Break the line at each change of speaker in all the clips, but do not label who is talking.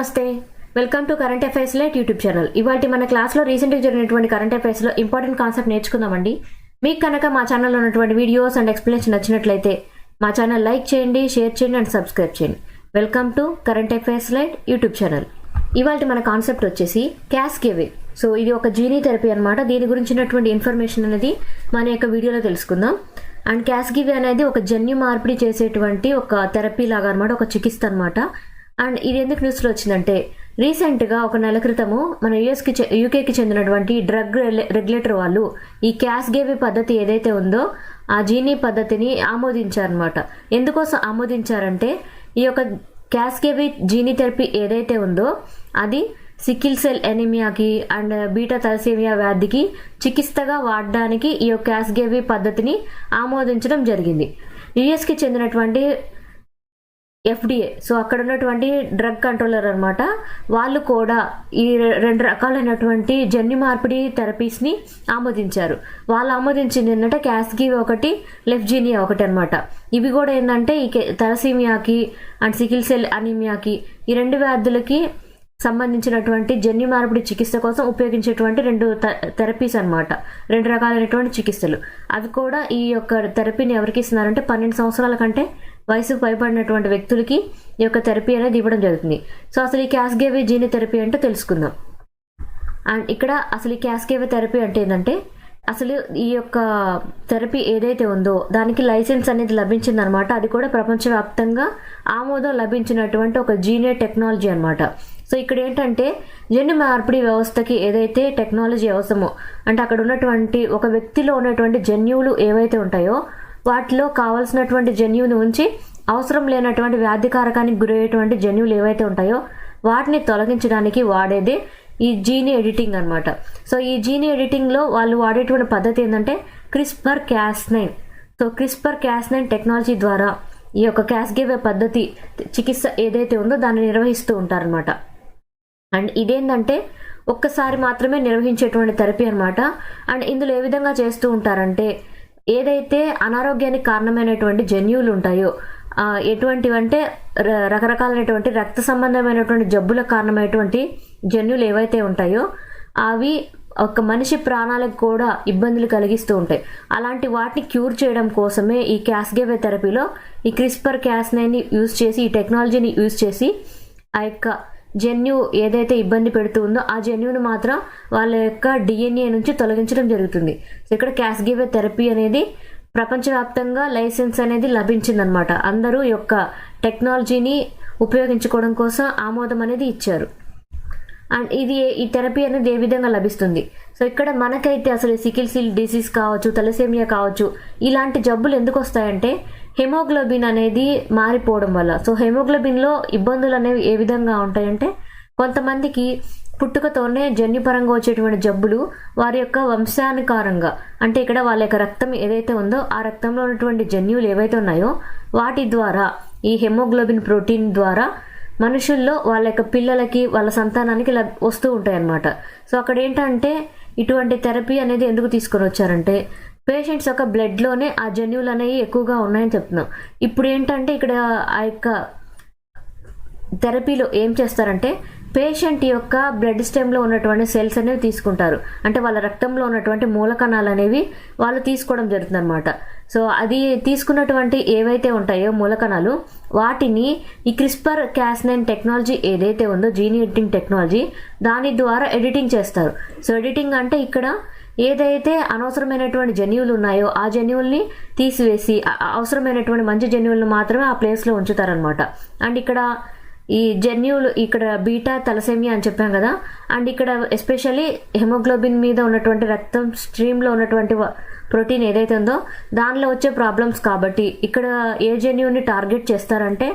నమస్తే, welcome to current affairs light YouTube channel. ఇవాళ మన క్లాస్లో రీసెంట్గా జరిగినటువంటి కరెంట్ అఫైర్స్లో ఇంపార్టెంట్ కాన్సెప్ట్ నేర్చుకుందామండి. మీకు కనుక మా ఛానల్లో ఉన్నటువంటి వీడియోస్ అండ్ ఎక్స్ప్లెనేషన్ నచ్చినట్లయితే మా ఛానల్ లైక్ చేయండి, షేర్ చేయండి అండ్ సబ్స్క్రైబ్ చేయండి. Welcome to current affairs light YouTube channel. ఇవాళ మన కాన్సెప్ట్ వచ్చేసి క్యాస్కేవే. సో ఇది ఒక జీనీ థెరపీ అనమాట. దీని గురించినటువంటి ఇన్ఫర్మేషన్ అనేది మన యొక్క వీడియోలో తెలుసుకుందాం. అండ్ క్యాస్కేవే అనేది ఒక జన్యు మార్పిడి చేసేటువంటి ఒక థెరపీ లాగా అనమాట, ఒక చికిత్స అనమాట. అండ్ ఇది ఎందుకు న్యూస్లో వచ్చిందంటే, రీసెంట్గా ఒక నెల క్రితము మన యూకేకి చెందినటువంటి డ్రగ్ రెగ్యులేటర్ వాళ్ళు ఈ క్యాస్కేవే పద్ధతి ఏదైతే ఉందో ఆ జీనీ పద్ధతిని ఆమోదించారనమాట. ఎందుకోసం ఆమోదించారంటే, ఈ యొక్క క్యాస్కేవే జీనీ థెరపీ ఏదైతే ఉందో అది సికిల్ సెల్ ఎనీమియాకి అండ్ బీటా తలసేమియా వ్యాధికి చికిత్సగా వాడడానికి ఈ యొక్క క్యాస్కేవే పద్ధతిని ఆమోదించడం జరిగింది. యుఎస్కి చెందినటువంటి FDA, సో అక్కడ ఉన్నటువంటి డ్రగ్ కంట్రోలర్ అనమాట, వాళ్ళు కూడా ఈ రెండు రకాలైనటువంటి జన్యు మార్పిడి థెరపీస్ని ఆమోదించారు. వాళ్ళు ఆమోదించింది ఏంటంటే క్యాస్కేవే ఒకటి, లెఫ్జీనియా ఒకటి అనమాట. ఇవి కూడా ఏంటంటే ఈ తలసీమియాకి అండ్ సికిల్ సెల్ అనీమియాకి ఈ రెండు వ్యాధులకి సంబంధించినటువంటి జన్యు మార్పిడి చికిత్స కోసం ఉపయోగించేటువంటి రెండు థెరపీస్ అనమాట, రెండు రకాలైనటువంటి చికిత్సలు. అవి కూడా ఈ యొక్క థెరపీని ఎవరికి ఇస్తున్నారంటే 12 సంవత్సరాల కంటే వయసుకు పైబడినటువంటి వ్యక్తులకి ఈ యొక్క థెరపీ అనేది ఇవ్వడం జరుగుతుంది. సో అసలు ఈ క్యాస్కేవే జీనీ థెరపీ అంటే తెలుసుకుందాం. అండ్ ఇక్కడ అసలు ఈ క్యాస్కేవే థెరపీ అంటే ఏంటంటే, అసలు ఈ యొక్క థెరపీ ఏదైతే ఉందో దానికి లైసెన్స్ అనేది లభించింది అనమాట. అది కూడా ప్రపంచవ్యాప్తంగా ఆమోదం లభించినటువంటి ఒక జీనే టెక్నాలజీ అనమాట. సో ఇక్కడ ఏంటంటే, జన్యు మార్పిడి వ్యవస్థకి ఏదైతే టెక్నాలజీ అవసరమో, అంటే అక్కడ ఉన్నటువంటి ఒక వ్యక్తిలో ఉన్నటువంటి జన్యువులు ఏవైతే ఉంటాయో వాటిలో కావాల్సినటువంటి జన్యువుని ఉంచి అవసరం లేనటువంటి వ్యాధికారకానికి గురయ్యేటువంటి జన్యువులు ఏవైతే ఉంటాయో వాటిని తొలగించడానికి వాడేదే ఈ జీనీ ఎడిటింగ్ అనమాట. సో ఈ జీనీ ఎడిటింగ్లో వాళ్ళు వాడేటువంటి పద్ధతి ఏంటంటే CRISPR-Cas9. సో CRISPR-Cas9 టెక్నాలజీ ద్వారా ఈ యొక్క క్యాస్కేవే పద్ధతి చికిత్స ఏదైతే ఉందో దాన్ని నిర్వహిస్తూ ఉంటారనమాట. అండ్ ఇదేంటంటే ఒక్కసారి మాత్రమే నిర్వహించేటువంటి థెరపీ అనమాట. అండ్ ఇందులో ఏ విధంగా చేస్తూ ఉంటారంటే, ఏదైతే అనారోగ్యానికి కారణమైనటువంటి జన్యువులు ఉంటాయో, ఎటువంటివంటే రకరకాలైనటువంటి రక్త సంబంధమైనటువంటి జబ్బులకు కారణమైనటువంటి జన్యువులు ఏవైతే ఉంటాయో అవి ఒక మనిషి ప్రాణాలకు కూడా ఇబ్బందులు కలిగిస్తూ ఉంటాయి. అలాంటి వాటిని క్యూర్ చేయడం కోసమే ఈ క్యాస్కేవే థెరపీలో ఈ CRISPR-Cas9ని యూజ్ చేసి, ఈ టెక్నాలజీని యూజ్ చేసి ఆ యొక్క జన్యువు ఏదైతే ఇబ్బంది పెడుతుందో ఆ జన్యువును మాత్రం వాళ్ళ యొక్క DNA నుంచి తొలగించడం జరుగుతుంది. సో ఇక్కడ క్యాస్కేవే థెరపీ అనేది ప్రపంచవ్యాప్తంగా లైసెన్స్ అనేది లభించిందనమాట. అందరూ ఈ యొక్క టెక్నాలజీని ఉపయోగించుకోవడం కోసం ఆమోదం అనేది ఇచ్చారు. అండ్ ఈ థెరపీ అనేది ఏ విధంగా లభిస్తుంది? సో ఇక్కడ మనకైతే అసలు సికిల్ సెల్ డిసీజ్ కావచ్చు, తలసేమియా కావచ్చు, ఇలాంటి జబ్బులు ఎందుకు వస్తాయంటే హెమోగ్లోబిన్ అనేది మారిపోవడం వల్ల. సో హెమోగ్లోబిన్లో ఇబ్బందులు అనేవి ఏ విధంగా ఉంటాయంటే, కొంతమందికి పుట్టుకతోనే జన్యుపరంగా వచ్చేటువంటి జబ్బులు వారి యొక్క వంశానుకారంగా, అంటే ఇక్కడ వాళ్ళ యొక్క రక్తం ఏదైతే ఉందో ఆ రక్తంలో ఉన్నటువంటి జన్యువులు ఏవైతే ఉన్నాయో వాటి ద్వారా, ఈ హెమోగ్లోబిన్ ప్రోటీన్ ద్వారా మనుషుల్లో వాళ్ళ యొక్క పిల్లలకి, వాళ్ళ సంతానానికి వస్తూ ఉంటాయి అన్నమాట. సో అక్కడ ఏంటంటే ఇటువంటి థెరపీ అనేది ఎందుకు తీసుకొని వచ్చారంటే, పేషెంట్స్ యొక్క బ్లడ్లోనే ఆ జన్యువులు అనేవి ఎక్కువగా ఉన్నాయని చెప్తున్నాం. ఇప్పుడు ఏంటంటే ఇక్కడ ఆ యొక్క థెరపీలో ఏం చేస్తారంటే, పేషెంట్ యొక్క బ్లడ్ స్టెమ్లో ఉన్నటువంటి సెల్స్ అనేవి తీసుకుంటారు. అంటే వాళ్ళ రక్తంలో ఉన్నటువంటి మూలకణాలు అనేవి వాళ్ళు తీసుకోవడం జరుగుతుంది అనమాట. సో అది తీసుకున్నటువంటి ఏవైతే ఉంటాయో మూలకణాలు, వాటిని ఈ CRISPR-Cas9 టెక్నాలజీ ఏదైతే ఉందో జీనీ ఎడిటింగ్ టెక్నాలజీ, దాని ద్వారా ఎడిటింగ్ చేస్తారు. సో ఎడిటింగ్ అంటే ఇక్కడ ఏదైతే అనవసరమైనటువంటి జన్యువులు ఉన్నాయో ఆ జన్యువుల్ని తీసివేసి అవసరమైనటువంటి మంచి జన్యువులను మాత్రమే ఆ ప్లేస్లో ఉంచుతారనమాట. అండ్ ఇక్కడ ఈ జన్యువులు, ఇక్కడ బీటా తలసేమియా అని చెప్పాం కదా, అండ్ ఇక్కడ ఎస్పెషల్లీ హెమోగ్లోబిన్ మీద ఉన్నటువంటి రక్తం స్ట్రీమ్లో ఉన్నటువంటి ప్రోటీన్ ఏదైతే ఉందో దానిలో వచ్చే ప్రాబ్లమ్స్ కాబట్టి ఇక్కడ ఏ జన్యువుని టార్గెట్ చేస్తారంటే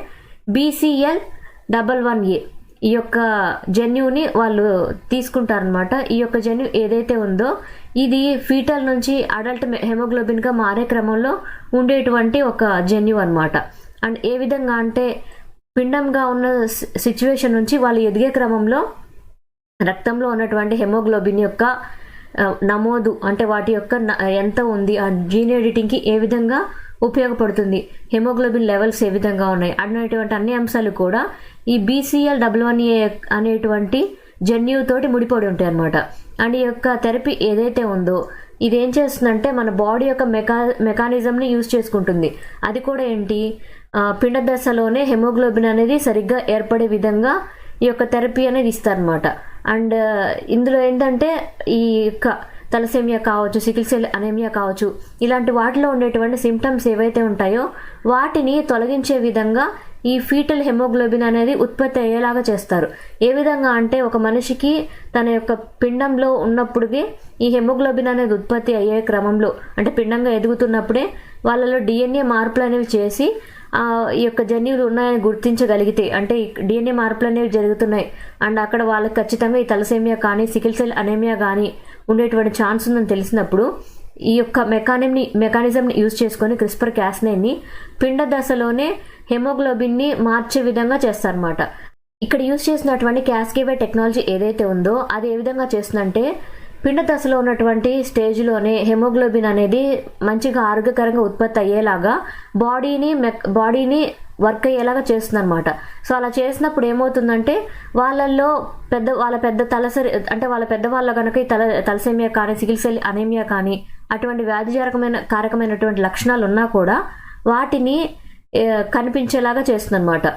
BCL11A ఈ యొక్క జన్యువుని వాళ్ళు తీసుకుంటారనమాట. ఈ యొక్క జన్యు ఏదైతే ఉందో ఇది ఫీటల్ నుంచి అడల్ట్ హెమోగ్లోబిన్గా మారే క్రమంలో ఉండేటువంటి ఒక జన్యువు అనమాట. అండ్ ఏ విధంగా అంటే, పిండంగా ఉన్న సిచ్యువేషన్ నుంచి వాళ్ళు ఎదిగే క్రమంలో రక్తంలో ఉన్నటువంటి హెమోగ్లోబిన్ యొక్క నమోదు, అంటే వాటి యొక్క ఎంత ఉంది, ఆ జీన్ ఎడిటింగ్కి ఏ విధంగా ఉపయోగపడుతుంది, హెమోగ్లోబిన్ లెవెల్స్ ఏ విధంగా ఉన్నాయి అనేటువంటి అన్ని అంశాలు కూడా ఈ BCL11A అనేటువంటి జన్యువుతోటి ముడిపడి ఉంటాయి అన్నమాట. అండ్ ఈ యొక్క థెరపీ ఏదైతే ఉందో ఇది ఏం చేస్తుందంటే మన బాడీ యొక్క మెకానిజంని యూజ్ చేసుకుంటుంది. అది కూడా ఏంటి, పిండ దశలోనే హెమోగ్లోబిన్ అనేది సరిగ్గా ఏర్పడే విధంగా ఈ యొక్క థెరపీ అనేది ఇస్తారనమాట. అండ్ ఇందులో ఏంటంటే ఈ యొక్క తలసేమియా కావచ్చు, సికిల్ సెల్ అనేమియా కావచ్చు, ఇలాంటి వాటిలో ఉండేటువంటి సిమ్టమ్స్ ఏవైతే ఉంటాయో వాటిని తొలగించే విధంగా ఈ ఫీటల్ హెమోగ్లోబిన్ అనేది ఉత్పత్తి అయ్యేలాగా చేస్తారు. ఏ విధంగా అంటే ఒక మనిషికి తన యొక్క పిండంలో ఉన్నప్పుడే ఈ హెమోగ్లోబిన్ అనేది ఉత్పత్తి అయ్యే క్రమంలో, అంటే పిండంగా ఎదుగుతున్నప్పుడే వాళ్ళలో DNA మార్పులు అనేవి చేసి ఈ యొక్క జన్యువులు ఉన్నాయని గుర్తించగలిగితే, అంటే DNA మార్పులు అనేవి జరుగుతున్నాయి అండ్ అక్కడ వాళ్ళకి ఖచ్చితంగా ఈ తలసేమియా కానీ సికిల్ సెల్ అనేమియా కానీ ఉండేటువంటి ఛాన్స్ ఉందని తెలిసినప్పుడు ఈ యొక్క మెకానిజంని యూజ్ చేసుకొని CRISPR-Cas9ని పిండ దశలోనే హెమోగ్లోబిన్ని మార్చే విధంగా చేస్తారన్నమాట. ఇక్కడ యూజ్ చేసినటువంటి క్యాస్కేవే టెక్నాలజీ ఏదైతే ఉందో అది ఏ విధంగా చేస్తుందంటే పిండ దశలో ఉన్నటువంటి స్టేజ్లోనే హెమోగ్లోబిన్ అనేది మంచిగా ఆరోగ్యకరంగా ఉత్పత్తి అయ్యేలాగా బాడీని వర్క్ అయ్యేలాగా చేస్తుంది అనమాట. సో అలా చేసినప్పుడు ఏమవుతుందంటే వాళ్ళ పెద్ద తలసరి అంటే వాళ్ళ పెద్దవాళ్ళ కనుక ఈ తలసేమియా కానీ సికిల్ సెల్ అనేమియా కానీ అటువంటి కారకమైనటువంటి లక్షణాలు ఉన్నా కూడా వాటిని కనిపించేలాగా చేస్తుంది అనమాట.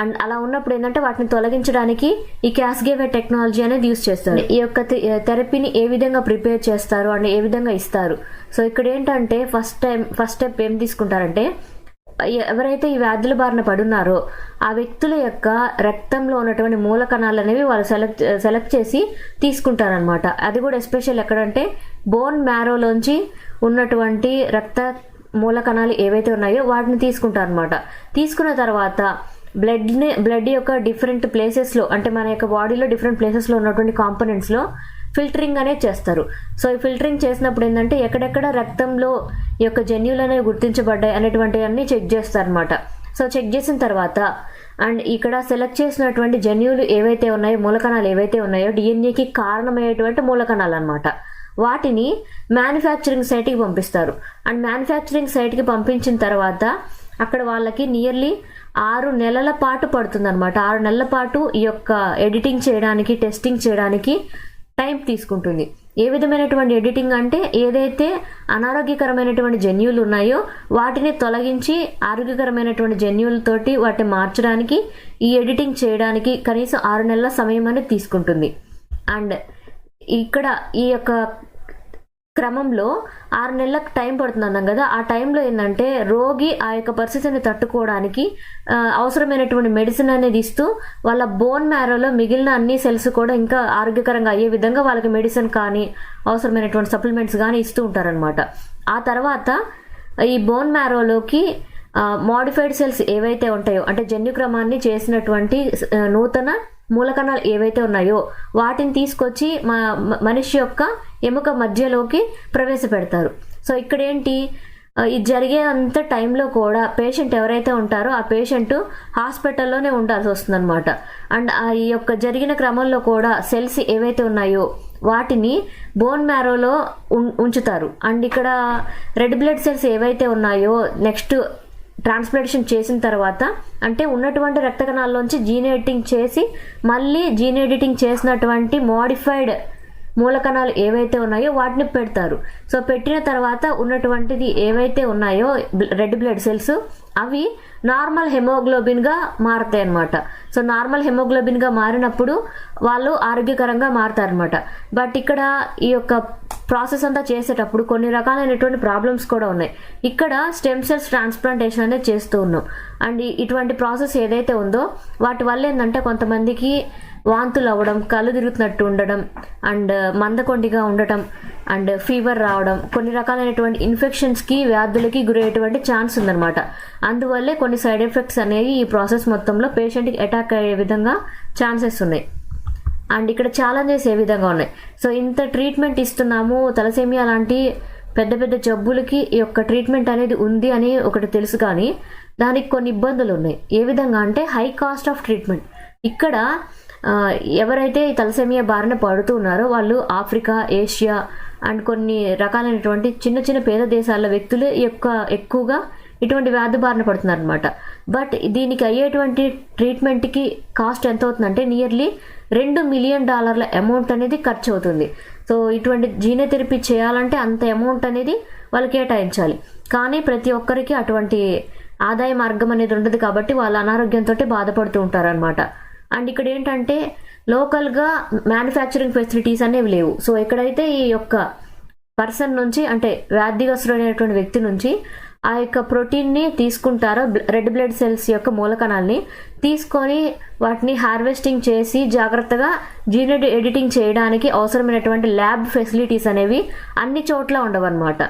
అండ్ అలా ఉన్నప్పుడు ఏంటంటే వాటిని తొలగించడానికి ఈ క్యాస్కేవే టెక్నాలజీ అనేది యూజ్ చేస్తారు. ఈ యొక్క థెరపీని ఏ విధంగా ప్రిపేర్ చేస్తారు అండ్ ఏ విధంగా ఇస్తారు. సో ఇక్కడ ఏంటంటే ఫస్ట్ స్టెప్ ఏం తీసుకుంటారంటే ఎవరైతే ఈ వ్యాధుల బారిన పడున్నారో ఆ వ్యక్తుల యొక్క రక్తంలో ఉన్నటువంటి మూల కణాలు అనేవి వాళ్ళు సెలెక్ట్ చేసి తీసుకుంటారనమాట. అది కూడా ఎస్పెషల్ ఎక్కడంటే బోన్ మ్యారోలోంచి ఉన్నటువంటి రక్త మూల కణాలు ఏవైతే ఉన్నాయో వాటిని తీసుకుంటారనమాట. తీసుకున్న తర్వాత బ్లడ్ యొక్క డిఫరెంట్ ప్లేసెస్లో, అంటే మన యొక్క బాడీలో డిఫరెంట్ ప్లేసెస్లో ఉన్నటువంటి కాంపోనెంట్స్లో ఫిల్టరింగ్ అనేది చేస్తారు. సో ఈ ఫిల్టరింగ్ చేసినప్పుడు ఏంటంటే ఎక్కడెక్కడ రక్తంలో ఈ యొక్క జన్యువులు అనేవి గుర్తించబడ్డాయి అనేటువంటివన్నీ చెక్ చేస్తారనమాట. సో చెక్ చేసిన తర్వాత అండ్ ఇక్కడ సెలెక్ట్ చేసినటువంటి జన్యువులు ఏవైతే ఉన్నాయో, మూలకణాలు ఏవైతే ఉన్నాయో DNAకి కారణమయ్యేటువంటి మూలకణాలు అనమాట, వాటిని మ్యానుఫ్యాక్చరింగ్ సైట్కి పంపిస్తారు. అండ్ మ్యానుఫ్యాక్చరింగ్ సైట్కి పంపించిన తర్వాత అక్కడ వాళ్ళకి నియర్లీ 6 నెలల పాటు పడుతుంది అనమాట. 6 నెలల పాటు ఈ యొక్క ఎడిటింగ్ చేయడానికి, టెస్టింగ్ చేయడానికి టైం తీసుకుంటుంది. ఏ విధమైనటువంటి ఎడిటింగ్ అంటే ఏదైతే అనారోగ్యకరమైనటువంటి జన్యువులు ఉన్నాయో వాటిని తొలగించి ఆరోగ్యకరమైనటువంటి జన్యువులతోటి వాటిని మార్చడానికి ఈ ఎడిటింగ్ చేయడానికి కనీసం 6 నెలల సమయం అనేది తీసుకుంటుంది. అండ్ ఇక్కడ ఈ యొక్క క్రమంలో 6 నెలలకు టైం పడుతుంది అన్నాం కదా. ఆ టైంలో ఏంటంటే రోగి ఆ యొక్క పరిస్థితిని తట్టుకోవడానికి అవసరమైనటువంటి మెడిసిన్ అనేది ఇస్తూ వాళ్ళ బోన్ మ్యారోలో మిగిలిన అన్ని సెల్స్ కూడా ఇంకా ఆరోగ్యకరంగా అయ్యే విధంగా వాళ్ళకి మెడిసిన్ కానీ అవసరమైనటువంటి సప్లిమెంట్స్ కానీ ఇస్తూ ఉంటారనమాట. ఆ తర్వాత ఈ బోన్ మ్యారోలోకి మోడిఫైడ్ సెల్స్ ఏవైతే ఉంటాయో, అంటే జన్యుక్రమాన్ని చేసినటువంటి నూతన మూలకణాలు ఏవైతే ఉన్నాయో వాటిని తీసుకొచ్చి మనిషి యొక్క ఎముక మధ్యలోకి ప్రవేశపెడతారు. సో ఇక్కడ ఏంటి, ఇది జరిగే అంత టైంలో కూడా పేషెంట్ ఎవరైతే ఉంటారో ఆ పేషెంట్ హాస్పిటల్లోనే ఉండాల్సి వస్తుంది అనమాట. అండ్ ఈ యొక్క జరిగిన క్రమంలో కూడా సెల్స్ ఏవైతే ఉన్నాయో వాటిని బోన్ మ్యారోలో ఉంచుతారు. అండ్ ఇక్కడ రెడ్ బ్లడ్ సెల్స్ ఏవైతే ఉన్నాయో నెక్స్ట్ ట్రాన్స్ప్లాంటేషన్ చేసిన తర్వాత, అంటే ఉన్నటువంటి రక్త కణాల్లోంచి జీన్ ఎడిటింగ్ చేసి మళ్ళీ జీన్ ఎడిటింగ్ చేసినటువంటి మోడిఫైడ్ మూలకణాలు ఏవైతే ఉన్నాయో వాటిని పెడతారు. సో పెట్టిన తర్వాత ఉన్నటువంటిది ఏవైతే ఉన్నాయో రెడ్ బ్లడ్ సెల్స్ అవి నార్మల్ హెమోగ్లోబిన్గా మారుతాయి అన్నమాట. సో నార్మల్ హెమోగ్లోబిన్గా మారినప్పుడు వాళ్ళు ఆరోగ్యకరంగా మారుతారనమాట. బట్ ఇక్కడ ఈ యొక్క ప్రాసెస్ అంతా చేసేటప్పుడు కొన్ని రకాలైనటువంటి ప్రాబ్లమ్స్ కూడా ఉన్నాయి. ఇక్కడ స్టెమ్ సెల్స్ ట్రాన్స్ప్లాంటేషన్ అనేది చేస్తూ ఉన్నాం. అండ్ ఇటువంటి ప్రాసెస్ ఏదైతే ఉందో వాటి వల్ల ఏంటంటే కొంతమందికి వాంతులు అవ్వడం, కళ్ళు తిరుగుతున్నట్టు ఉండడం, అండ్ మందకొండిగా ఉండటం, అండ్ ఫీవర్ రావడం, కొన్ని రకాలైనటువంటి ఇన్ఫెక్షన్స్కి వ్యాధులకి గురయ్యేటువంటి ఛాన్స్ ఉందన్నమాట. అందువల్లే కొన్ని సైడ్ ఎఫెక్ట్స్ అనేవి ఈ ప్రాసెస్ మొత్తంలో పేషెంట్కి అటాక్ అయ్యే విధంగా ఛాన్సెస్ ఉన్నాయి. అండ్ ఇక్కడ ఛాలెంజెస్ ఏ విధంగా ఉన్నాయి. సో ఇంత ట్రీట్మెంట్ ఇస్తున్నాము, తలసేమియా లాంటి పెద్ద పెద్ద జబ్బులకి ఈ యొక్క ట్రీట్మెంట్ అనేది ఉంది అని ఒకటి తెలుసు, కానీ దానికి కొన్ని ఇబ్బందులు ఉన్నాయి. ఏ విధంగా అంటే హై కాస్ట్ ఆఫ్ ట్రీట్మెంట్. ఇక్కడ ఎవరైతే ఈ తలసేమియా బారిన పడుతూ ఉన్నారో వాళ్ళు ఆఫ్రికా, ఏషియా అండ్ కొన్ని రకాలైనటువంటి చిన్న చిన్న పేద దేశాల వ్యక్తులు ఎక్కువగా ఇటువంటి వ్యాధి బారిన పడుతున్నారు అనమాట. బట్ దీనికి అయ్యేటువంటి ట్రీట్మెంట్కి కాస్ట్ ఎంత అవుతుందంటే నియర్లీ $2 మిలియన్ అమౌంట్ అనేది ఖర్చు అవుతుంది. సో ఇటువంటి జీనోథెరపీ చేయాలంటే అంత అమౌంట్ అనేది వాళ్ళు కేటాయించాలి. కానీ ప్రతి ఒక్కరికి అటువంటి ఆదాయ మార్గం అనేది ఉండదు కాబట్టి వాళ్ళ అనారోగ్యంతో బాధపడుతూ ఉంటారనమాట. అండ్ ఇక్కడ ఏంటంటే లోకల్గా మ్యానుఫ్యాక్చరింగ్ ఫెసిలిటీస్ అనేవి లేవు. సో ఎక్కడైతే ఈ యొక్క పర్సన్ నుంచి అంటే వ్యాధిగ్రస్తుడైనటువంటి వ్యక్తి నుంచి ఆ యొక్క ప్రోటీన్ని తీసుకుంటారో రెడ్ బ్లడ్ సెల్స్ యొక్క మూలకణాలని తీసుకొని వాటిని హార్వెస్టింగ్ చేసి జాగ్రత్తగా జీన్ ఎడిటింగ్ చేయడానికి అవసరమైనటువంటి ల్యాబ్ ఫెసిలిటీస్ అనేవి అన్ని చోట్ల ఉండవన్నమాట.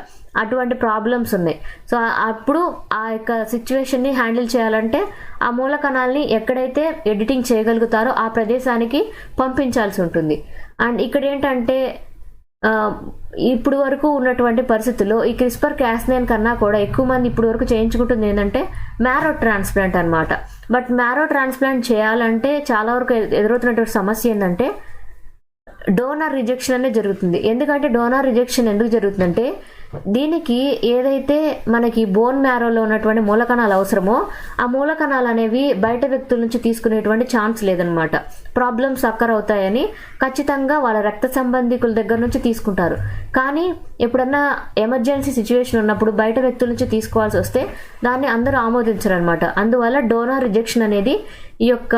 అటువంటి ప్రాబ్లమ్స్ ఉన్నాయి. సో అప్పుడు ఆ యొక్క సిచ్యువేషన్ని హ్యాండిల్ చేయాలంటే ఆ మూలకణాలని ఎక్కడైతే ఎడిటింగ్ చేయగలుగుతారో ఆ ప్రదేశానికి పంపించాల్సి ఉంటుంది. అండ్ ఇక్కడ ఏంటంటే ఇప్పుడు వరకు ఉన్నటువంటి పరిస్థితుల్లో ఈ క్రిస్పర్ క్యాస్9 కన్నా కూడా ఎక్కువ మంది ఇప్పుడు వరకు చేయించుకుంటుంది ఏంటంటే మ్యారో ట్రాన్స్ప్లాంట్ అనమాట. బట్ మ్యారో ట్రాన్స్ప్లాంట్ చేయాలంటే చాలా వరకు ఎదురవుతున్నటువంటి సమస్య ఏంటంటే డోనర్ రిజెక్షన్ అనేది జరుగుతుంది. ఎందుకంటే డోనర్ రిజెక్షన్ ఎందుకు జరుగుతుందంటే దీనికి ఏదైతే మనకి బోన్ మ్యారోలో ఉన్నటువంటి మూలకణాలు అవసరమో ఆ మూలకణాలు అనేవి బయట వ్యక్తుల నుంచి తీసుకునేటువంటి ఛాన్స్ లేదనమాట. ప్రాబ్లమ్స్ అక్కర్ అవుతాయని ఖచ్చితంగా వాళ్ళ రక్త సంబంధికుల దగ్గర నుంచి తీసుకుంటారు. కానీ ఎప్పుడన్నా ఎమర్జెన్సీ సిచ్యువేషన్ ఉన్నప్పుడు బయట వ్యక్తుల నుంచి తీసుకోవాల్సి వస్తే దాన్ని అందరూ ఆమోదించరు అనమాట. అందువల్ల డోనర్ రిజెక్షన్ అనేది ఈ యొక్క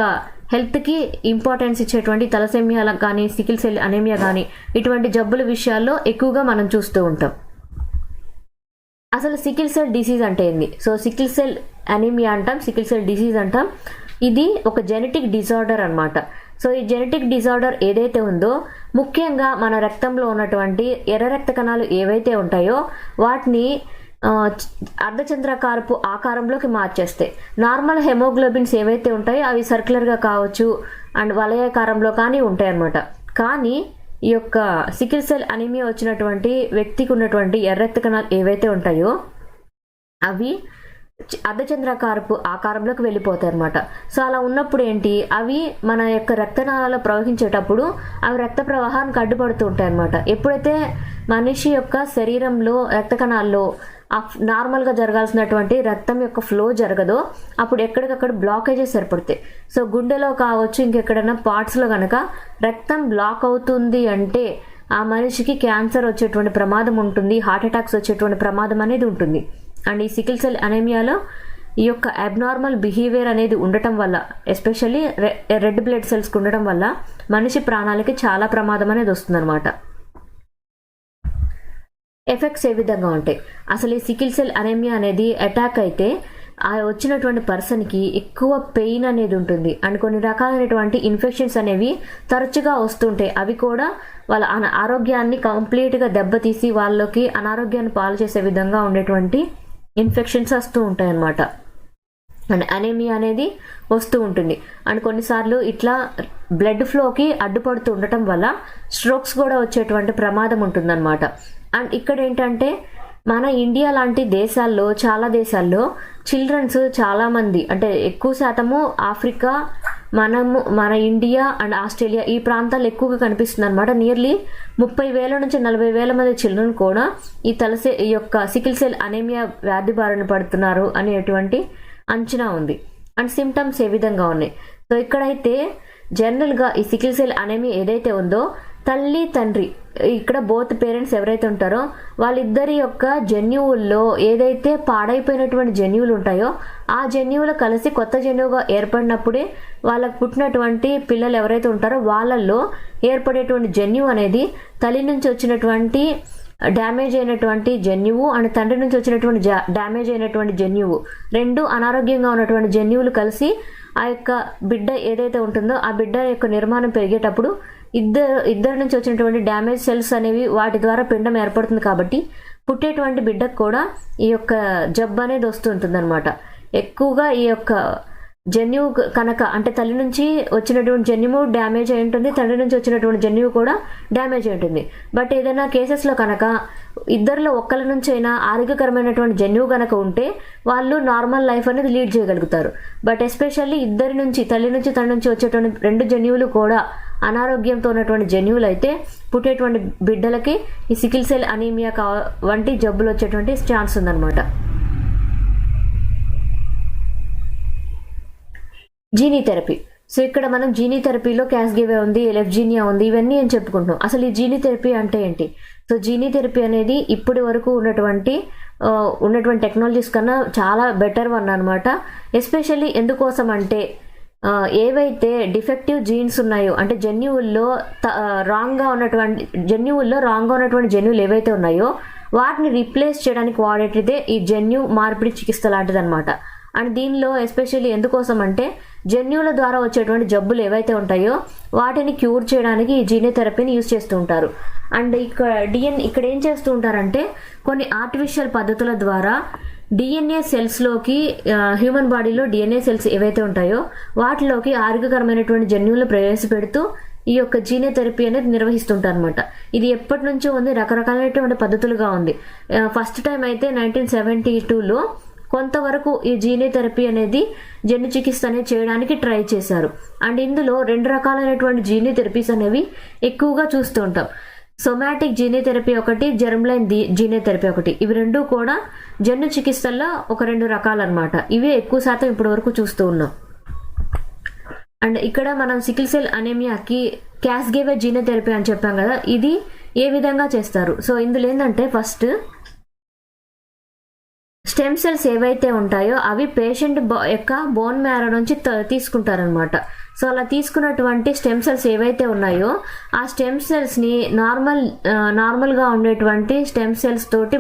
హెల్త్కి ఇంపార్టెన్స్ ఇచ్చేటువంటి తలసేమియా కానీ సికిల్ సెల్ అనేమియా కానీ ఇటువంటి జబ్బుల విషయాల్లో ఎక్కువగా మనం చూస్తూ ఉంటాం. అసలు సికిల్ సెల్ డిసీజ్ అంటే ఏంది? సో సికిల్ సెల్ అనీమియా అంటాం, సికిల్ సెల్ డిసీజ్ అంటాం. ఇది ఒక జెనెటిక్ డిజార్డర్ అనమాట. సో ఈ జెనెటిక్ డిజార్డర్ ఏదైతే ఉందో ముఖ్యంగా మన రక్తంలో ఉన్నటువంటి ఎర్ర రక్త కణాలు ఏవైతే ఉంటాయో వాటిని అర్ధచంద్రాకారపు ఆకారంలోకి మార్చేస్తాయి. నార్మల్ హెమోగ్లోబిన్స్ ఏవైతే ఉంటాయో అవి సర్క్యులర్గా కావచ్చు అండ్ వలయాకారంలో కానీ ఉంటాయి అన్నమాట. కానీ ఈ యొక్క సికిల్ సెల్ అనీమియా వచ్చినటువంటి వ్యక్తికి ఉన్నటువంటి ఎర్ర రక్త కణాలు ఏవైతే ఉంటాయో అవి అర్ధచంద్రాకారపు ఆకారంలోకి వెళ్ళిపోతాయి అన్నమాట. సో అలా ఉన్నప్పుడు ఏంటి, అవి మన యొక్క రక్తనాళాల్లో ప్రవహించేటప్పుడు అవి రక్త ప్రవాహానికి అడ్డుపడుతూ ఉంటాయి అన్నమాట. ఎప్పుడైతే మనిషి యొక్క శరీరంలో రక్త కణాల్లో నార్మల్గా జరగాల్సినటువంటి రక్తం యొక్క ఫ్లో జరగదో అప్పుడు ఎక్కడికక్కడ బ్లాకేజెస్ ఏర్పడతాయి. సో గుండెలో కావచ్చు ఇంకెక్కడైనా పార్ట్స్లో కనుక రక్తం బ్లాక్ అవుతుంది అంటే ఆ మనిషికి క్యాన్సర్ వచ్చేటువంటి ప్రమాదం ఉంటుంది, హార్ట్ అటాక్స్ వచ్చేటువంటి ప్రమాదం అనేది ఉంటుంది. అండ్ ఈ సికిల్ సెల్ అనీమియాలో ఈ యొక్క అబ్నార్మల్ బిహేవియర్ అనేది ఉండటం వల్ల ఎస్పెషల్లీ రెడ్ బ్లడ్ సెల్స్కి ఉండటం వల్ల మనిషి ప్రాణాలకి చాలా ప్రమాదం అనేది వస్తుందన్నమాట. ఎఫెక్ట్స్ ఏ విధంగా ఉంటాయి? అసలు ఈ సికిల్ సెల్ అనీమియా అనేది అటాక్ అయితే ఆ వచ్చినటువంటి పర్సన్కి ఎక్కువ పెయిన్ అనేది ఉంటుంది అండ్ కొన్ని రకాలైనటువంటి ఇన్ఫెక్షన్స్ అనేవి తరచుగా వస్తుంటాయి. అవి కూడా వాళ్ళ ఆరోగ్యాన్ని కంప్లీట్గా దెబ్బతీసి వాళ్ళకి అనారోగ్యాన్ని పాలు చేసే విధంగా ఉండేటువంటి ఇన్ఫెక్షన్స్ వస్తూ ఉంటాయి అన్నమాట. అండ్ అనీమియా అనేది వస్తూ ఉంటుంది. అండ్ కొన్నిసార్లు ఇట్లా బ్లడ్ ఫ్లోకి అడ్డుపడుతూ ఉండటం వల్ల స్ట్రోక్స్ కూడా వచ్చేటువంటి ప్రమాదం ఉంటుందన్నమాట. అండ్ ఇక్కడ ఏంటంటే మన ఇండియా లాంటి దేశాల్లో చాలా దేశాల్లో చిల్డ్రన్స్ చాలామంది అంటే ఎక్కువ శాతము ఆఫ్రికా మన ఇండియా అండ్ ఆస్ట్రేలియా ఈ ప్రాంతాలు ఎక్కువగా కనిపిస్తుంది అనమాట. నియర్లీ 30,000 నుంచి 40,000 మంది చిల్డ్రన్ కూడా ఈ యొక్క సికిల్ సెల్ అనీమియా వ్యాధి బారిన పడుతున్నారు అనేటువంటి అంచనా ఉంది. అండ్ సిమ్టమ్స్ ఏ విధంగా ఉన్నాయి? సో ఇక్కడైతే జనరల్గా ఈ సికిల్ సెల్ అనీమియా ఏదైతే ఉందో తల్లి తండ్రి ఇక్కడ బోత్ పేరెంట్స్ ఎవరైతే ఉంటారో వాళ్ళిద్దరి యొక్క జన్యువుల్లో ఏదైతే పాడైపోయినటువంటి జన్యువులు ఉంటాయో ఆ జన్యువులు కలిసి కొత్త జన్యువుగా ఏర్పడినప్పుడే వాళ్ళకు పుట్టినటువంటి పిల్లలు ఎవరైతే ఉంటారో వాళ్ళల్లో ఏర్పడేటువంటి జన్యువు అనేది తల్లి నుంచి వచ్చినటువంటి డ్యామేజ్ అయినటువంటి జన్యువు అండ్ తండ్రి నుంచి వచ్చినటువంటి డ్యామేజ్ అయినటువంటి జన్యువు రెండు అనారోగ్యంగా ఉన్నటువంటి జన్యువులు కలిసి ఆ యొక్క బిడ్డ ఏదైతే ఉంటుందో ఆ బిడ్డ యొక్క నిర్మాణం పెరిగేటప్పుడు ఇద్దరి నుంచి వచ్చినటువంటి డ్యామేజ్ సెల్స్ అనేవి వాటి ద్వారా పిండం ఏర్పడుతుంది. కాబట్టి పుట్టేటువంటి బిడ్డకు కూడా ఈ యొక్క జబ్బు అనేది వస్తుంటుంది అనమాట. ఎక్కువగా ఈ యొక్క జన్యువు కనుక అంటే తల్లి నుంచి వచ్చినటువంటి జన్యువు డ్యామేజ్ అయి ఉంటుంది, తండ్రి నుంచి వచ్చినటువంటి జన్యువు కూడా డ్యామేజ్ అయి ఉంటుంది. బట్ ఏదైనా కేసెస్లో కనుక ఇద్దరిలో ఒక్కరి నుంచి అయినా ఆరోగ్యకరమైనటువంటి జన్యువు కనుక ఉంటే వాళ్ళు నార్మల్ లైఫ్ అనేది లీడ్ చేయగలుగుతారు. బట్ ఎస్పెషల్లీ ఇద్దరి నుంచి తల్లి నుంచి తండ్రి నుంచి వచ్చేటువంటి రెండు జన్యువులు కూడా అనారోగ్యంతో ఉన్నటువంటి జన్యువులు అయితే పుట్టేటువంటి బిడ్డలకి ఈ సికిల్ సెల్ అనీమియా వంటి జబ్బులు వచ్చేటువంటి ఛాన్స్ ఉందన్నమాట. Genie therapy. సో ఇక్కడ మనం జీనీ థెరపీలో క్యాస్గేవే ఉంది, ఎలెఫ్జీనియా ఉంది, ఇవన్నీ అని చెప్పుకుంటున్నాం. అసలు ఈ జీనీ థెరపీ అంటే ఏంటి? సో జీనీ థెరపీ అనేది ఇప్పటి వరకు ఉన్నటువంటి టెక్నాలజీస్ కన్నా చాలా బెటర్ వన్ అనమాట. ఎస్పెషల్లీ ఎందుకోసం అంటే ఏవైతే డిఫెక్టివ్ జీన్స్ ఉన్నాయో, అంటే జన్యువుల్లో రాంగ్గా ఉన్నటువంటి జన్యువులు ఏవైతే ఉన్నాయో వాటిని రీప్లేస్ చేయడానికి వాడేటిదే ఈ జన్యు మార్పిడి చికిత్స లాంటిది అనమాట. అండ్ దీనిలో ఎస్పెషల్లీ ఎందుకోసం అంటే జన్యువుల ద్వారా వచ్చేటువంటి జబ్బులు ఏవైతే ఉంటాయో వాటిని క్యూర్ చేయడానికి ఈ జీనీ థెరపీని యూజ్ చేస్తూ ఉంటారు. అండ్ ఇక్కడ ఏం చేస్తూ ఉంటారంటే కొన్ని ఆర్టిఫిషియల్ పద్ధతుల ద్వారా డిఎన్ఏ సెల్స్లోకి, హ్యూమన్ బాడీలో డిఎన్ఏ సెల్స్ ఏవైతే ఉంటాయో వాటిలోకి ఆరోగ్యకరమైనటువంటి జన్యువులను ప్రవేశపెడుతూ ఈ యొక్క జీనీ థెరపీ అనేది నిర్వహిస్తుంటారు అనమాట. ఇది ఎప్పటి నుంచో ఉంది, రకరకాలైనటువంటి పద్ధతులుగా ఉంది. ఫస్ట్ టైం అయితే 1972లో కొంతవరకు ఈ జీనీ థెరపీ అనేది జన్యు చికిత్స అనేది చేయడానికి ట్రై చేశారు. అండ్ ఇందులో 2 రకాలైనటువంటి జీనీ థెరపీస్ అనేవి ఎక్కువగా చూస్తూ ఉంటాం. సొమాటిక్ జీనీ థెరపీ ఒకటి, జెర్మ్లైన్ జీనీ థెరపీ ఒకటి. ఇవి 2 కూడా జన్యు చికిత్సల్లో ఒక 2 రకాలు అనమాట. ఇవే ఎక్కువ శాతం ఇప్పటి వరకు చూస్తూ ఉన్నాం. అండ్ ఇక్కడ మనం సికిల్ సెల్ అనేమియాకి క్యాస్గేవే జీనీ థెరపీ అని చెప్పాం కదా, ఇది ఏ విధంగా చేస్తారు? సో ఇందులో ఏంటంటే ఫస్ట్ స్టెమ్ సెల్స్ ఏవైతే ఉంటాయో అవి పేషెంట్ యొక్క బోన్ మ్యారో నుంచి తీసుకుంటారనమాట. సో అలా తీసుకున్నటువంటి స్టెమ్ సెల్స్ ఏవైతే ఉన్నాయో ఆ స్టెమ్ సెల్స్ని నార్మల్గా ఉండేటువంటి స్టెమ్ సెల్స్ తోటి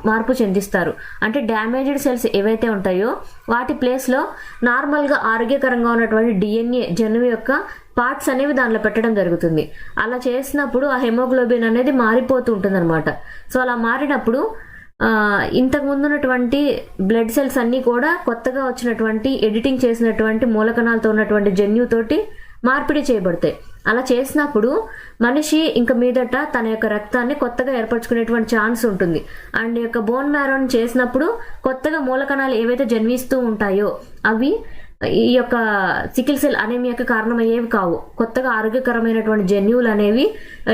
మార్పు చెందిస్తారు. అంటే డ్యామేజ్డ్ సెల్స్ ఏవైతే ఉంటాయో వాటి ప్లేస్లో నార్మల్గా ఆరోగ్యకరంగా ఉన్నటువంటి డిఎన్ఏ జన్యువు యొక్క పార్ట్స్ అనేవి దానిలో పెట్టడం జరుగుతుంది. అలా చేసినప్పుడు ఆ హెమోగ్లోబిన్ అనేది మారిపోతూ ఉంటుంది అనమాట. సో అలా మారినప్పుడు ఇంతకు ముందు ఉన్నటువంటి బ్లడ్ సెల్స్ అన్నీ కూడా కొత్తగా వచ్చినటువంటి ఎడిటింగ్ చేసినటువంటి మూలకణాలతో ఉన్నటువంటి జన్యుతోటి మార్పిడి చేయబడతాయి. అలా చేసినప్పుడు మనిషి ఇంక మీదట తన యొక్క రక్తాన్ని కొత్తగా ఏర్పరచుకునేటువంటి ఛాన్స్ ఉంటుంది. అండ్ యొక్క బోన్ మ్యారోని చేసినప్పుడు కొత్తగా మూలకణాలు ఏవైతే జన్మిస్తూ ఉంటాయో అవి ఈ యొక్క సికిల్ సెల్ అనేమియాకి కారణమయ్యేవి కావు. కొత్తగా ఆరోగ్యకరమైనటువంటి జన్యువులు అనేవి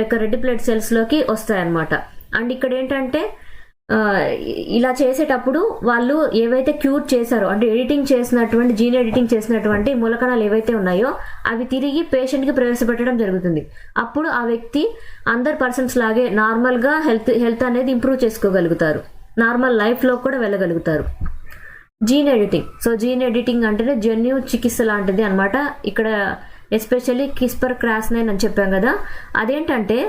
యొక్క రెడ్ బ్లడ్ సెల్స్లోకి వస్తాయన్నమాట. అండ్ ఇక్కడ ఏంటంటే ఇలా చేసేటప్పుడు వాళ్ళు ఏవైతే క్యూర్ చేశారో, అంటే జీన్ ఎడిటింగ్ చేసినటువంటి మూలకణాలు ఏవైతే ఉన్నాయో అవి తిరిగి పేషెంట్కి ప్రవేశపెట్టడం జరుగుతుంది. అప్పుడు ఆ వ్యక్తి అందర్ పర్సన్స్ లాగే నార్మల్గా హెల్త్ అనేది ఇంప్రూవ్ చేసుకోగలుగుతారు, నార్మల్ లైఫ్లో కూడా వెళ్ళగలుగుతారు. Gene editing. So gene editing అంటేనే జన్యు చికిత్స లాంటిది అనమాట. ఇక్కడ ఎస్పెషల్లీ CRISPR-Cas9 అని చెప్పాం కదా, అదేంటంటే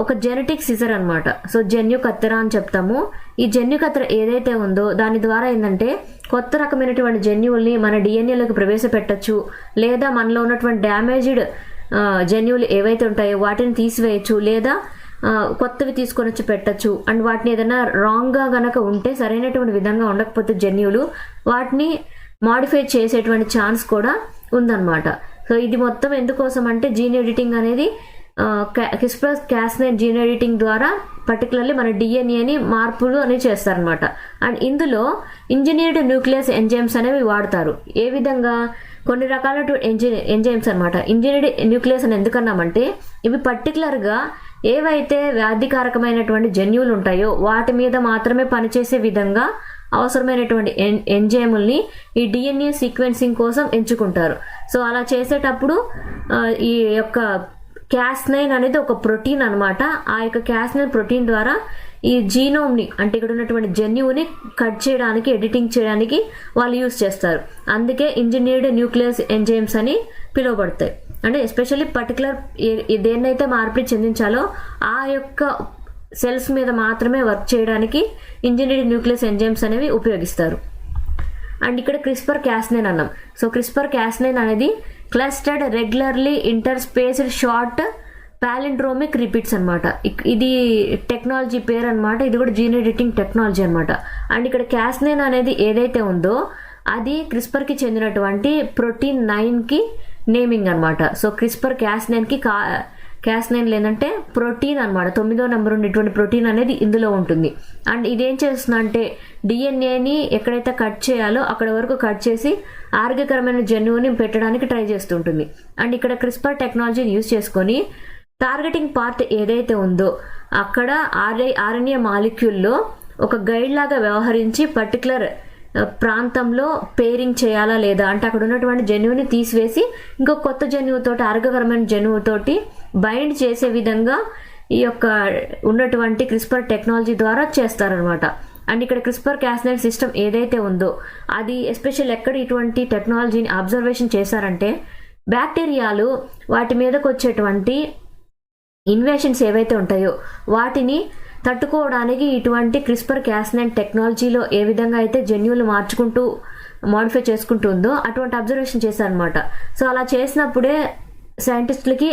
ఒక జెనెటిక్ సిజర్ అనమాట. సో జన్యు కత్తెర అని చెప్తాము. ఈ జన్యు కత్తెర ఏదైతే ఉందో దాని ద్వారా ఏంటంటే కొత్త రకమైనటువంటి జన్యువుల్ని మన డిఎన్ఏలోకి ప్రవేశపెట్టచ్చు, లేదా మనలో ఉన్నటువంటి డ్యామేజ్డ్ జన్యువులు ఏవైతే ఉంటాయో వాటిని తీసివేయచ్చు, లేదా కొత్తవి తీసుకొని వచ్చి పెట్టచ్చు. అండ్ వాటిని ఏదైనా రాంగ్గా గనక ఉంటే, సరైనటువంటి విధంగా ఉండకపోతే జన్యువులు, వాటిని మాడిఫై చేసేటువంటి ఛాన్స్ కూడా ఉందన్నమాట. సో ఇది మొత్తం ఎందుకోసం అంటే జీన్ ఎడిటింగ్ అనేది CRISPR-Cas9 జీన్ ఎడిటింగ్ ద్వారా పర్టికులర్లీ మన డిఎన్ఏని మార్పులు అనేవి చేస్తారనమాట. అండ్ ఇందులో ఇంజనీర్డ్ న్యూక్లియస్ ఎంజైమ్స్ అనేవి వాడతారు. ఏ విధంగా? కొన్ని రకాల ఎంజైమ్స్ అనమాట. ఇంజనీర్డ్ న్యూక్లియస్ అని ఎందుకన్నామంటే ఇవి పర్టికులర్గా ఏవైతే వ్యాధికారకమైనటువంటి జన్యువులు ఉంటాయో వాటి మీద మాత్రమే పనిచేసే విధంగా అవసరమైనటువంటి ఎంజైముల్ని ఈ డిఎన్ఏ సీక్వెన్సింగ్ కోసం ఎంచుకుంటారు. సో అలా చేసేటప్పుడు ఈ యొక్క Cas9 అనేది ఒక ప్రోటీన్ అనమాట. ఆ యొక్క Cas9 ప్రోటీన్ ద్వారా ఈ జీనోమ్ని, అంటే ఇక్కడ ఉన్నటువంటి జన్యువుని కట్ చేయడానికి, ఎడిటింగ్ చేయడానికి వాళ్ళు యూజ్ చేస్తారు. అందుకే ఇంజనీర్డ్ న్యూక్లియస్ ఎంజైమ్స్ అని పిలువబడతాయి. అంటే ఎస్పెషల్లీ పర్టికులర్ దేన్నైతే మార్పిడి చెందించాలో ఆ యొక్క సెల్స్ మీద మాత్రమే వర్క్ చేయడానికి ఇంజనీర్డ్ న్యూక్లియస్ ఎంజైమ్స్ అనేవి ఉపయోగిస్తారు. అండ్ ఇక్కడ CRISPR-Cas9 అన్నాం. సో CRISPR-Cas9 అనేది clustered regularly interspaced short palindromic repeats అనమాట. ఇది టెక్నాలజీ పేరు అనమాట. ఇది కూడా జీన్ ఎడిటింగ్ టెక్నాలజీ అనమాట. అండ్ ఇక్కడ Cas9 అనేది ఏదైతే ఉందో అది CRISPRకి చెందినటువంటి ప్రోటీన్ 9కి నేమింగ్ అనమాట. సో CRISPR-Cas9కి Cas9 లేదంటే ప్రోటీన్ అనమాట. 9వ నెంబర్ ఉండేటువంటి ప్రోటీన్ అనేది ఇందులో ఉంటుంది. అండ్ ఇదేం చేస్తుందంటే డిఎన్ఏని ఎక్కడైతే కట్ చేయాలో అక్కడ వరకు కట్ చేసి ఆరోగ్యకరమైన జన్యువుని పెట్టడానికి ట్రై చేస్తుంటుంది. అండ్ ఇక్కడ CRISPR టెక్నాలజీని యూజ్ చేసుకొని టార్గెటింగ్ పార్ట్ ఏదైతే ఉందో అక్కడ ఆర్ఎన్ఏ మాలిక్యూల్లో ఒక గైడ్ లాగా వ్యవహరించి పర్టికులర్ ప్రాంతంలో పేరింగ్ చేయాలా లేదా, అంటే అక్కడ ఉన్నటువంటి జన్యువుని తీసివేసి ఇంకో కొత్త జన్యువుతోటి, ఆరోగ్యకరమైన జన్యువుతోటి బైండ్ చేసే విధంగా ఈ యొక్క ఉన్నటువంటి క్రిస్పర్ టెక్నాలజీ ద్వారా చేస్తారనమాట. అండ్ ఇక్కడ క్రిస్పర్ క్యాస్9 సిస్టమ్ ఏదైతే ఉందో అది ఎస్పెషల్ ఎక్కడ ఇటువంటి టెక్నాలజీని అబ్జర్వేషన్ చేశారంటే, బ్యాక్టీరియాలు వాటి మీదకి వచ్చేటువంటి ఇన్వేషన్స్ ఏవైతే ఉంటాయో వాటిని తట్టుకోవడానికి ఇటువంటి క్రిస్పర్ క్యాస్9 టెక్నాలజీలో ఏ విధంగా అయితే జన్యువులు మార్చుకుంటూ మాడిఫై చేసుకుంటుందో అటువంటి అబ్జర్వేషన్ చేశారనమాట. సో అలా చేసినప్పుడే సైంటిస్టులకి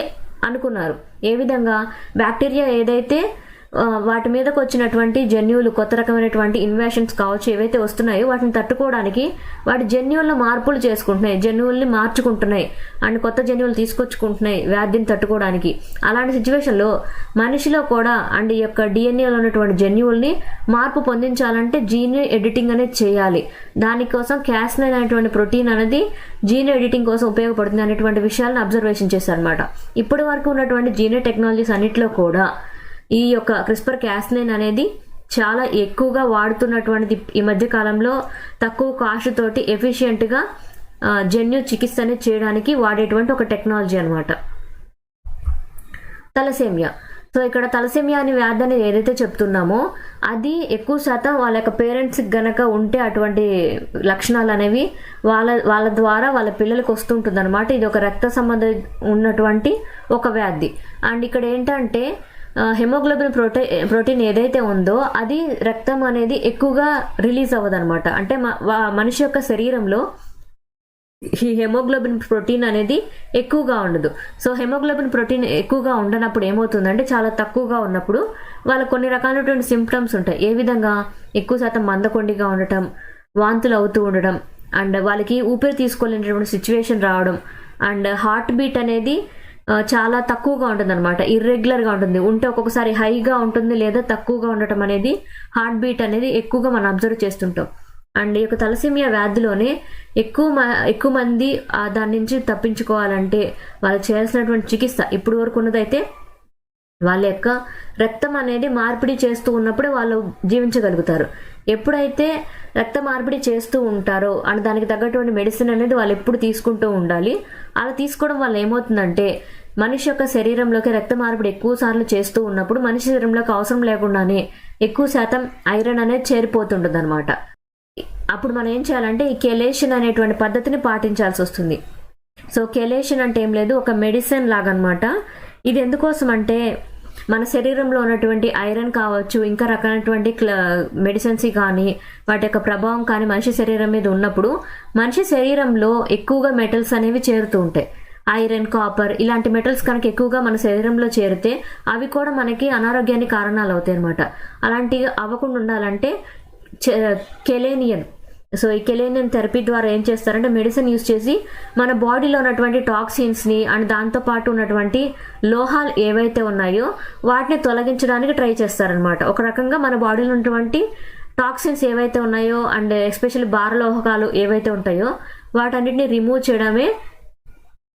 అనుకున్నారు ఏ విధంగా బ్యాక్టీరియా ఏదైతే వాటి మీదకి వచ్చినటువంటి జన్యువులు, కొత్త రకమైనటువంటి ఇన్వేషన్స్ కావచ్చు ఏవైతే వస్తున్నాయో వాటిని తట్టుకోవడానికి వాటి జన్యువులను మార్పులు చేసుకుంటున్నాయి, జన్యువుల్ని మార్చుకుంటున్నాయి అండ్ కొత్త జన్యువులు తీసుకొచ్చుకుంటున్నాయి వ్యాధిని తట్టుకోవడానికి. అలాంటి సిచ్యువేషన్లో మనిషిలో కూడా అండ్ ఈ యొక్క డిఎన్ఏలో ఉన్నటువంటి జన్యువుల్ని మార్పు పొందించాలంటే జీన్ ఎడిటింగ్ అనేది చేయాలి. దానికోసం క్యాస్9 అనేటువంటి ప్రోటీన్ అనేది జీన్ ఎడిటింగ్ కోసం ఉపయోగపడుతుంది అనేటువంటి విషయాలను అబ్జర్వేషన్ చేశారనమాట. ఇప్పటి వరకు ఉన్నటువంటి జీన్ టెక్నాలజీస్ అన్నిట్లో కూడా ఈ యొక్క క్రిస్పర్ క్యాస్9 అనేది చాలా ఎక్కువగా వాడుతున్నటువంటిది. ఈ మధ్య కాలంలో తక్కువ కాస్ట్ తోటి ఎఫిషియెంట్గా జన్యు చికిత్స అనేది చేయడానికి వాడేటువంటి ఒక టెక్నాలజీ అనమాట. తలసేమియా. సో ఇక్కడ తలసేమియా అనే వ్యాధి అనేది ఏదైతే చెప్తున్నామో అది ఎక్కువ శాతం వాళ్ళ యొక్క పేరెంట్స్కి గనక ఉంటే అటువంటి లక్షణాలు అనేవి వాళ్ళ ద్వారా వాళ్ళ పిల్లలకు వస్తుంటుంది అనమాట. ఇది ఒక రక్త సంబంధం ఉన్నటువంటి ఒక వ్యాధి. అండ్ ఇక్కడ ఏంటంటే హెమోగ్లోబిన్ ప్రోటీన్ ఏదైతే ఉందో అది రక్తం అనేది ఎక్కువగా రిలీజ్ అవ్వదు అనమాట. అంటే మనిషి యొక్క శరీరంలో ఈ హెమోగ్లోబిన్ ప్రోటీన్ అనేది ఎక్కువగా ఉండదు. సో హెమోగ్లోబిన్ ప్రోటీన్ ఎక్కువగా ఉండనప్పుడు ఏమవుతుందంటే, చాలా తక్కువగా ఉన్నప్పుడు వాళ్ళకు కొన్ని రకాలైనటువంటి సిమ్టమ్స్ ఉంటాయి. ఏ విధంగా? ఎక్కువ శాతం మందకొండిగా ఉండటం, వాంతులు అవుతూ ఉండడం, అండ్ వాళ్ళకి ఊపిరి తీసుకోలేనటువంటి సిచ్యువేషన్ రావడం, అండ్ హార్ట్ బీట్ అనేది చాలా తక్కువగా ఉంటుంది అనమాట, ఇర్రెగ్యులర్గా ఉంటుంది. ఉంటే ఒక్కొక్కసారి హైగా ఉంటుంది లేదా తక్కువగా ఉండటం అనేది, హార్ట్ బీట్ అనేది ఎక్కువగా మనం అబ్జర్వ్ చేస్తుంటాం. అండ్ ఈ యొక్క తలసేమియా వ్యాధిలోనే ఎక్కువ మంది దాని నుంచి తప్పించుకోవాలంటే వాళ్ళు చేయాల్సినటువంటి చికిత్స ఇప్పుడు వరకు ఉన్నదైతే వాళ్ళ యొక్క రక్తం అనేది మార్పిడి చేస్తూ ఉన్నప్పుడే వాళ్ళు జీవించగలుగుతారు. ఎప్పుడైతే రక్త మార్పిడి చేస్తూ ఉంటారో అండ్ దానికి తగ్గటువంటి మెడిసిన్ అనేది వాళ్ళు ఎప్పుడు తీసుకుంటూ ఉండాలి. అలా తీసుకోవడం వల్ల ఏమవుతుందంటే, మనిషి యొక్క శరీరంలోకి రక్త మార్పిడి ఎక్కువ సార్లు చేస్తూ ఉన్నప్పుడు మనిషి శరీరంలోకి అవసరం లేకుండానే ఎక్కువ శాతం ఐరన్ అనేది చేరిపోతుంటుంది అనమాట. అప్పుడు మనం ఏం చేయాలంటే ఈ కెలేషన్ అనేటువంటి పద్ధతిని పాటించాల్సి వస్తుంది. సో కెలేషన్ అంటే ఏం లేదు, ఒక మెడిసిన్ లాగా అనమాట. ఇది ఎందుకోసం అంటే, మన శరీరంలో ఉన్నటువంటి ఐరన్ కావచ్చు, ఇంకా రకమైనటువంటి మెడిసిన్స్ కానీ వాటి యొక్క ప్రభావం కానీ మనిషి శరీరం మీద ఉన్నప్పుడు మనిషి శరీరంలో ఎక్కువగా మెటల్స్ అనేవి చేరుతూ ఉంటాయి. ఐరన్, కాపర్ ఇలాంటి మెటల్స్ కనుక ఎక్కువగా మన శరీరంలో చేరితే అవి కూడా మనకి అనారోగ్యానికి కారణాలు అవుతాయి అనమాట. అలాంటివి అవ్వకుండా ఉండాలంటే కెలేనియన్, సో ఈ కెలేనియన్ థెరపీ ద్వారా ఏం చేస్తారంటే మెడిసిన్ యూస్ చేసి మన బాడీలో ఉన్నటువంటి టాక్సిన్స్ని అండ్ దాంతోపాటు ఉన్నటువంటి లోహాలు ఏవైతే ఉన్నాయో వాటిని తొలగించడానికి ట్రై చేస్తారనమాట. ఒక రకంగా మన బాడీలో ఉన్నటువంటి టాక్సిన్స్ ఏవైతే ఉన్నాయో అండ్ ఎస్పెషల్లీ భారలోహకాలు ఏవైతే ఉంటాయో వాటన్నిటిని రిమూవ్ చేయడమే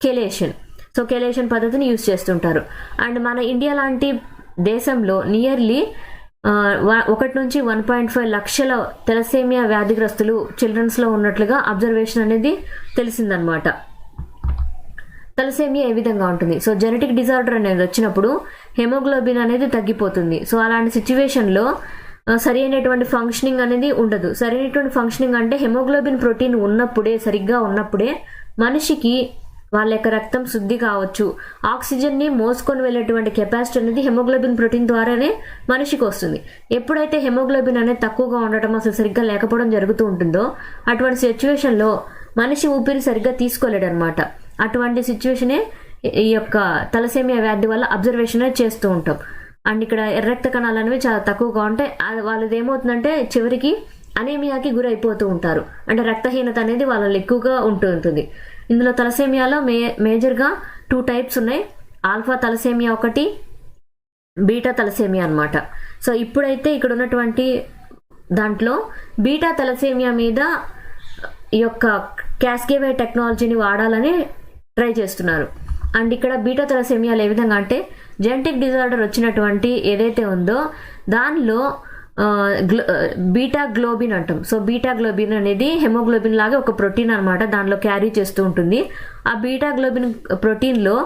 కెలేషన్. సో కెలేషన్ పద్ధతిని యూస్ చేస్తుంటారు. అండ్ మన ఇండియా లాంటి దేశంలో నియర్లీ 1 నుంచి 1.5 లక్షల తెలసేమియా వ్యాధిగ్రస్తులు చిల్డ్రన్స్లో ఉన్నట్లుగా అబ్జర్వేషన్ అనేది తెలిసిందనమాట. తలసేమియా ఏ విధంగా ఉంటుంది? సో జెనెటిక్ డిజార్డర్ అనేది వచ్చినప్పుడు హెమోగ్లోబిన్ అనేది తగ్గిపోతుంది. సో అలాంటి సిచ్యువేషన్లో సరి అయినటువంటి ఫంక్షనింగ్ అనేది ఉండదు. సరైనటువంటి ఫంక్షనింగ్ అంటే హెమోగ్లోబిన్ ప్రోటీన్ సరిగ్గా ఉన్నప్పుడే మనిషికి వాళ్ళ యొక్క రక్తం శుద్ధి కావచ్చు, ఆక్సిజన్ని మోసుకొని వెళ్ళేటువంటి కెపాసిటీ అనేది హెమోగ్లోబిన్ ప్రోటీన్ ద్వారానే మనిషికి వస్తుంది. ఎప్పుడైతే హెమోగ్లోబిన్ అనేది తక్కువగా ఉండటం, అసలు సరిగ్గా లేకపోవడం జరుగుతూ ఉంటుందో అటువంటి సిచ్యువేషన్లో మనిషి ఊపిరి సరిగ్గా తీసుకోలేడు అనమాట. అటువంటి సిచ్యువేషనే ఈ యొక్క తలసేమియా వ్యాధి వల్ల అబ్జర్వేషన్ చేస్తూ ఉంటాం. అండ్ ఇక్కడ ఎర్ర రక్త కణాలు అనేవి చాలా తక్కువగా ఉంటాయి. వాళ్ళది ఏమవుతుందంటే చివరికి అనీమియాకి గురైపోతూ ఉంటారు. అంటే రక్తహీనత అనేది వాళ్ళలో ఎక్కువగా ఉంటుంది. ఇందులో తలసేమియాలో మేజర్గా 2 టైప్స్ ఉన్నాయి. ఆల్ఫా తలసేమియా ఒకటి, బీటా తలసేమియా అనమాట. సో ఇప్పుడైతే ఇక్కడ ఉన్నటువంటి దాంట్లో బీటా తలసేమియా మీద ఈ యొక్క క్యాస్కేవే టెక్నాలజీని వాడాలని ట్రై చేస్తున్నారు. అండ్ ఇక్కడ బీటా తలసేమియాలు ఏ విధంగా అంటే, జెనెటిక్ డిజార్డర్ వచ్చినటువంటి ఏదైతే ఉందో దానిలో బీటా గ్లోబిన్ అంటాం. సో బీటా గ్లోబిన్ అనేది హెమోగ్లోబిన్ లాగా ఒక ప్రోటీన్ అనమాట, దానిలో క్యారీ చేస్తూ ఉంటుంది. ఆ బీటా గ్లోబిన్ ప్రోటీన్లో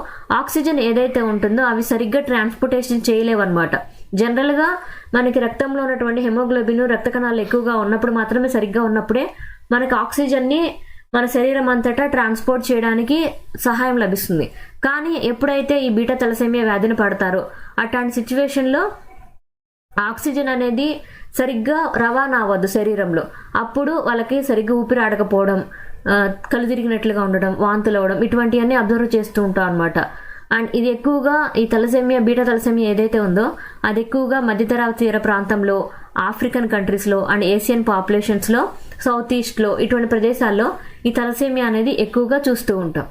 ఆక్సిజన్ ఏదైతే ఉంటుందో అవి సరిగ్గా ట్రాన్స్పోర్టేషన్ చేయలేవన్నమాట. జనరల్గా మనకి రక్తంలో ఉన్నటువంటి హెమోగ్లోబిన్ రక్త కణాలు ఎక్కువగా ఉన్నప్పుడు మాత్రమే, సరిగ్గా ఉన్నప్పుడే మనకి ఆక్సిజన్ని మన శరీరం అంతటా ట్రాన్స్పోర్ట్ చేయడానికి సహాయం లభిస్తుంది. కానీ ఎప్పుడైతే ఈ బీటా తలసేమియా వ్యాధిని పడతారో అట్లాంటి సిచ్యువేషన్లో ఆక్సిజన్ అనేది సరిగ్గా రవాణా అవ్వదు శరీరంలో. అప్పుడు వాళ్ళకి సరిగ్గా ఊపిరి ఆడకపోవడం, కళ్ళు తిరిగినట్లుగా ఉండడం, వాంతులు అవ్వడం, ఇటువంటివన్నీ అబ్జర్వ్ చేస్తూ ఉంటాం అనమాట. అండ్ ఇది ఎక్కువగా ఈ తలసేమియా, బీటా తలసేమియా ఏదైతే ఉందో అది ఎక్కువగా మధ్యతరాలు తీర ప్రాంతంలో, ఆఫ్రికన్ కంట్రీస్లో అండ్ ఏషియన్ పాపులేషన్స్లో, సౌత్ ఈస్ట్లో ఇటువంటి ప్రదేశాల్లో ఈ తలసేమియా అనేది ఎక్కువగా చూస్తూ ఉంటాం.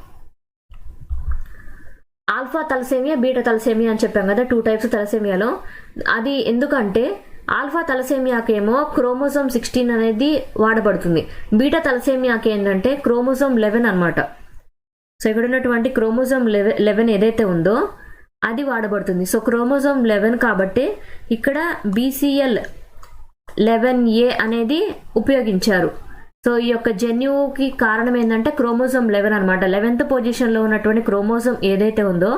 ఆల్ఫా తలసేమియా, బీటా తలసేమియా అని చెప్పాం కదా, 2 టైప్స్ తలసేమియాలో. అది ఎందుకంటే ఆల్ఫా తలసేమియాకేమో క్రోమోజోమ్ 16 అనేది వాడబడుతుంది. బీటా తలసేమియాకి ఏంటంటే క్రోమోజోమ్ 11 అనమాట. సో ఇక్కడ ఉన్నటువంటి క్రోమోజోమ్ 11 ఏదైతే ఉందో అది వాడబడుతుంది. సో క్రోమోజోమ్ 11 కాబట్టి ఇక్కడ BCL 11A అనేది ఉపయోగించారు. సో ఈ యొక్క జన్యువుకి కారణం ఏంటంటే క్రోమోజోమ్ 11 అనమాట. 11th పొజిషన్లో ఉన్నటువంటి క్రోమోజోమ్ ఏదైతే ఉందో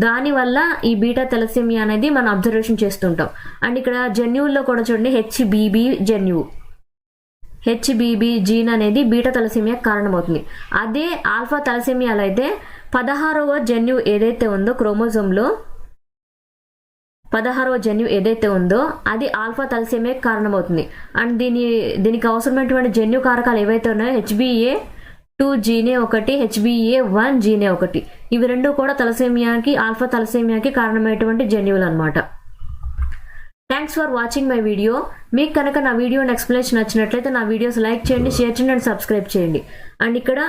దానివల్ల ఈ బీటా తలసేమియా అనేది మనం అబ్జర్వేషన్ చేస్తుంటాం. అండ్ ఇక్కడ జన్యువుల్లో కూడా చూడండి HBB జన్యువు, HBB జీన్ అనేది బీటా తలసేమియా కారణమవుతుంది. అదే ఆల్ఫా తలసేమియాలో అయితే 16వ జన్యువు ఏదైతే ఉందో క్రోమోజోమ్లో 16వ జన్యువు ఏదైతే ఉందో అది ఆల్ఫా తలసేమియాకి కారణమవుతుంది. అండ్ దీనికి అవసరమైనటువంటి జన్యు కారకాలు ఏవైతే ఉన్నాయో HbA2 జీనే ఒకటి, HbA1 జీనే ఒకటి, ఇవి రెండు కూడా తలసేమియాకి, ఆల్ఫా తలసేమియాకి కారణమైనటువంటి జన్యువులు అనమాట. Thanks for watching my video. మీకు కనుక నా వీడియో ఎక్స్ప్లెనేషన్ నచ్చినట్లయితే నా వీడియోస్ లైక్ చేయండి, షేర్ చేయండి అండ్ సబ్స్క్రైబ్ చేయండి. అండ్ ఇక్కడ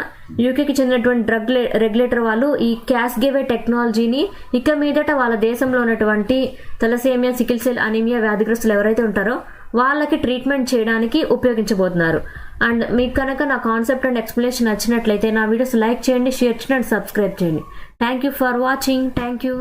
యూకేకి చెందినటువంటి డ్రగ్ రెగ్యులేటర్ వాళ్ళు ఈ క్యాస్గేవే టెక్నాలజీని ఇక మీదట వాళ్ళ దేశంలో ఉన్నటువంటి తలసేమియా, సికిల్ సెల్ అనీమియా వ్యాధిగ్రస్తులు ఎవరైతే ఉంటారో వాళ్ళకి ట్రీట్మెంట్ చేయడానికి ఉపయోగించబోతున్నారు. అండ్ మీకు కనుక నా కాన్సెప్ట్ అండ్ ఎక్స్ప్లెనేషన్ నచ్చినట్లయితే నా వీడియోస్ లైక్ చేయండి, షేర్ చేయండి అండ్ సబ్స్క్రైబ్ చేయండి. Thank you for watching. Thank you.